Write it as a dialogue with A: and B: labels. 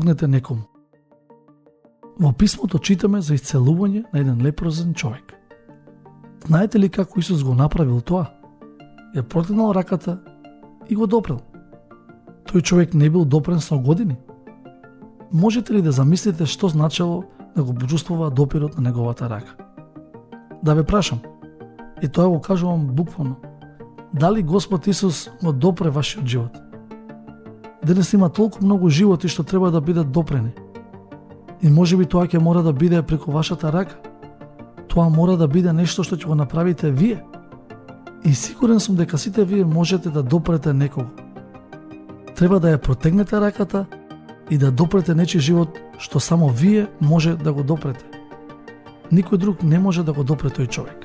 A: помогнете некому. Во писмото читаме за исцелување на еден лепрозен човек. Знаете ли како Исус го направил тоа? Ја протегнал раката и го допрел. Тој човек не бил допрен со години. Можете ли да замислите што значело да го почувствува допирот на неговата рака? Да ве прашам, и тоа го кажувам буквално, дали Господ Исус го допре вашиот живот? Денес има толку многу животи што треба да бидат допрени. И можеби тоа ќе мора да биде преку вашата рака. Тоа мора да биде нешто што ќе го направите вие. И сигурен сум дека сите вие можете да допрете некого. Треба да ја протегнете раката и да допрете нечи живот што само вие може да го допрете. Никој друг не може да го допре тој човек.